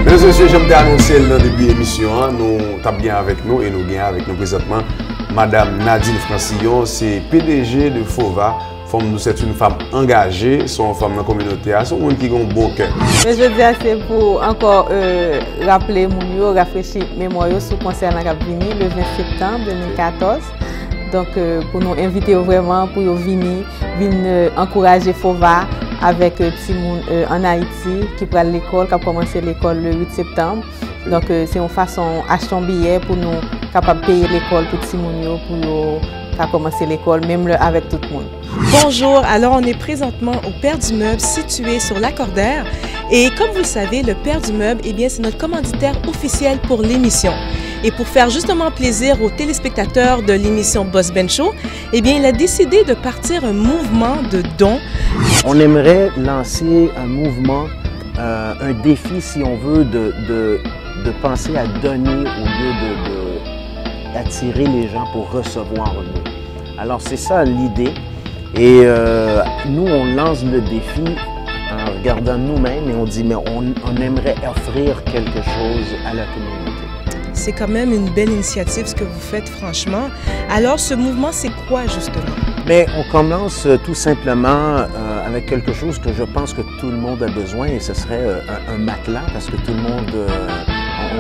Mesdames et messieurs, j'aime annoncer dans le début de l'émission, nous sommes bien avec nous et nous gagnons avec nous présentement Madame Nadine Francillon, c'est PDG de FOVA. C'est une femme engagée, c'est une femme dans la communauté, c'est une femme qui a un bon cœur. Mais je dis c'est pour encore rappeler mon rafraîchir mémoire sur le concert qui a venu le 20 septembre 2014. Donc pour nous inviter vraiment pour venir encourager FOVA avec petit monde en Haïti qui prend l'école, qui a commencé l'école le 8 septembre. Donc c'est une façon d'acheter un billet pour nous capable de payer l'école pour petit monde pour commencer l'école, même avec tout le monde. Bonjour, alors on est présentement au Père du Meuble situé sur Lacordaire et comme vous le savez, le Père du Meuble, eh bien, c'est notre commanditaire officiel pour l'émission. Et pour faire justement plaisir aux téléspectateurs de l'émission Boss Ben Show, eh bien, il a décidé de partir un mouvement de dons. On aimerait lancer un mouvement, un défi si on veut, de penser à donner au lieu d'attirer les gens pour recevoir nous. Alors c'est ça l'idée. Et nous, on lance le défi en regardant nous-mêmes et on dit, mais on aimerait offrir quelque chose à la communauté. C'est quand même une belle initiative ce que vous faites, franchement. Alors, ce mouvement, c'est quoi, justement? Mais on commence tout simplement avec quelque chose que je pense que tout le monde a besoin et ce serait un matelas parce que tout le monde,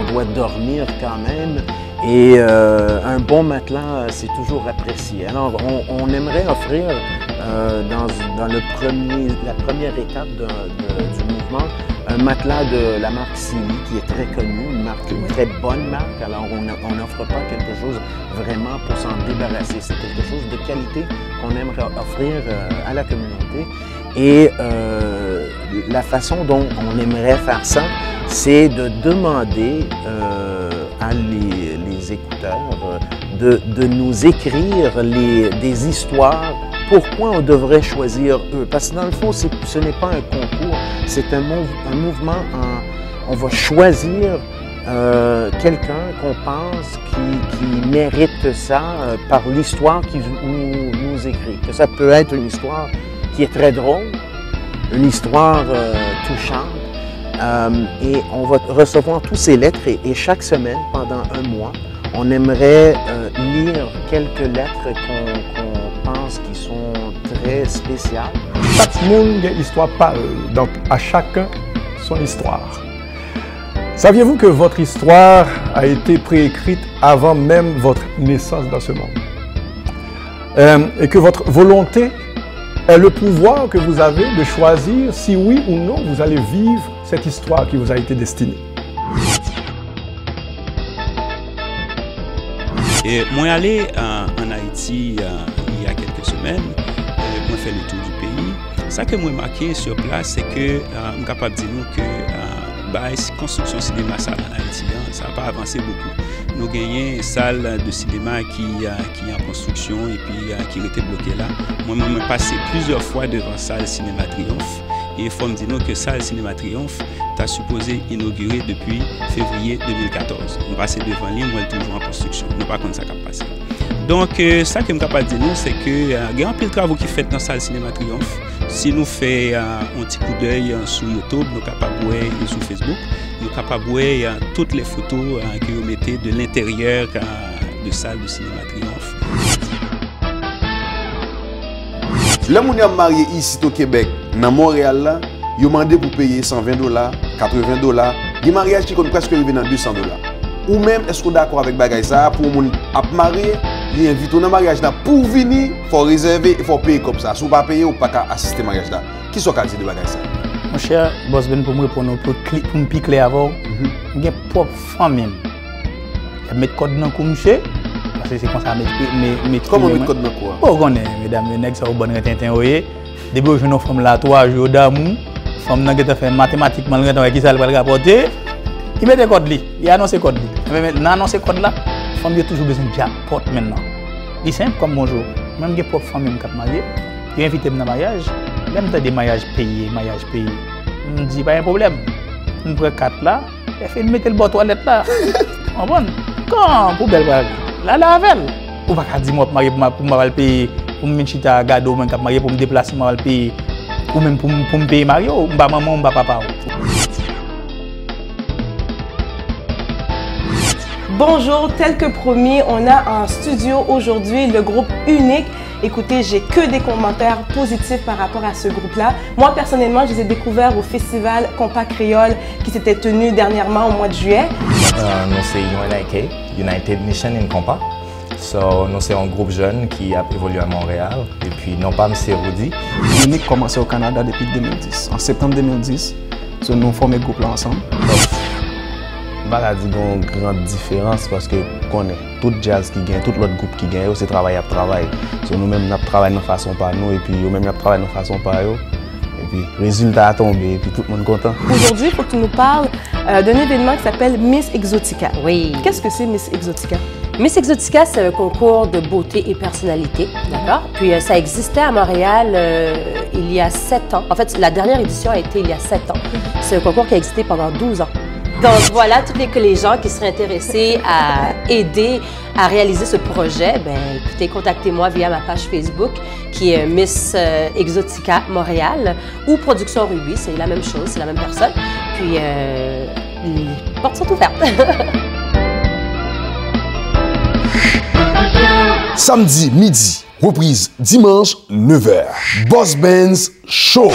on doit dormir quand même. Et un bon matelas, c'est toujours apprécié. Alors, on aimerait offrir dans la première étape du mouvement un matelas de la marque Silly qui est très connue, une très bonne marque. Alors, on n'offre pas quelque chose vraiment pour s'en débarrasser. C'est quelque chose de qualité qu'on aimerait offrir à la communauté. Et la façon dont on aimerait faire ça, c'est de demander à les écouteurs de nous écrire des histoires, pourquoi on devrait choisir eux. Parce que dans le fond, ce n'est pas un concours, c'est un mouvement, on va choisir quelqu'un qu'on pense qui mérite ça par l'histoire qu'il nous écrit. Que ça peut être une histoire qui est très drôle, une histoire touchante. Et on va recevoir toutes ces lettres et chaque semaine, pendant un mois, on aimerait lire quelques lettres qu'on pense qui sont très spéciales. Chaque monde a une histoire parle, donc à chacun son histoire. Saviez-vous que votre histoire a été préécrite avant même votre naissance dans ce monde? Et que votre volonté est le pouvoir que vous avez de choisir si oui ou non vous allez vivre cette histoire qui vous a été destinée. Et moi allé en Haïti il y a quelques semaines, moi fait le tour du pays. Ça que moi marqué sur place, c'est que je suis capable de dire que la construction cinéma salle en Haïti, ça n'a pas avancé beaucoup. Nous gagnons une salle de cinéma qui est en construction et puis qui était bloquée là. Moi, je suis passé plusieurs fois devant la salle Cinéma Triomphe. Et il faut me dire que la salle Cinéma Triomphe est supposée inaugurer depuis février 2014. Nous passons devant lui, moi, toujours en construction. Nous ne pas contre ça qui a passé. Donc, ça que je suis capable de dire, c'est que il y a un peu de travaux qui fait dans la salle Cinéma Triomphe. Si nous faisons un petit coup d'œil sur YouTube, nous sommes capables de voir sur Facebook, nous sommes capables de voir toutes les photos que vous mettez de l'intérieur de salle de Cinéma Triomphe. Les gens mariés ici au Québec, dans Montréal, ils ont demandé pour payer $120, $80. Les mariages qui coûtent presque $200. Ou même, est-ce que vous êtes d'accord avec bagay ça pour les gens qui marier, ils invitent dans le mariage pour venir, il faut réserver, il faut payer comme ça. Si vous ne pouvez pas payer, vous ne pouvez pas assister au mariage. Qui sont qualités de bagay ça? Mon cher Boss Ben, pour me répondre pour me piquer avant, j'ai une propre famille. Je mets le code dans le monsieur. Parce que c'est comme ça, comment mettre code dans quoi? Bon, on est, mesdames, les nègres, ça va bonne tintin, oui. Depuis que je suis femme là, 3 jours d'amour, femme n'a pas fait mathématiquement, qui ça va rapporter. Il met des codes, il annonce les codes. Mais dans annoncer code là, femme a toujours besoin de jackpot maintenant. C'est simple comme bonjour. Même les propres femmes qui sont mariées, ils invitent dans le mariage, même dans des mariages payés, on me dit pas un problème. On prend 4 là, et fait mettre le bord toilette là. Bon, quand pour belle la lavelle. Ou pas dire moi pour me payer pour me chita gado même cap marié pour me déplacer moi payer ou même pour me payer Mario, ou pas maman ou pas papa. Bonjour, tel que promis, on a en studio aujourd'hui le groupe Unique. Écoutez, j'ai que des commentaires positifs par rapport à ce groupe-là. Moi, personnellement, je les ai découverts au festival Compas Créole qui s'était tenu dernièrement au mois de juillet. Nous sommes United Mission in Compas. Nous sommes un groupe jeune qui a évolué à Montréal. Et puis, non pas M. Rudy. Unique a commencé au Canada depuis 2010. En septembre 2010, nous avons formé le groupe là ensemble. Je ne dis pas une grande différence parce que on est tout jazz qui gagne, tout l'autre groupe qui gagne, c'est travail à travail. Nous-mêmes, nous travaillons de façon par nous et puis nous-mêmes, nous travaillons de façon par eux. Et puis, le résultat a tombé et puis tout le monde est content. Aujourd'hui, il faut que tu nous parles d'un événement qui s'appelle Miss Exotica. Oui. Qu'est-ce que c'est Miss Exotica? Miss Exotica, c'est un concours de beauté et personnalité, d'accord? Puis ça existait à Montréal il y a 7 ans. En fait, la dernière édition a été il y a 7 ans. C'est un concours qui a existé pendant 12 ans. Donc voilà, tous les gens qui seraient intéressés à aider à réaliser ce projet, ben écoutez, contactez-moi via ma page Facebook qui est Miss Exotica Montréal ou Production Ruby, c'est la même chose, c'est la même personne. Puis les portes sont ouvertes. Samedi midi, reprise dimanche 9h. Boss Benz Show.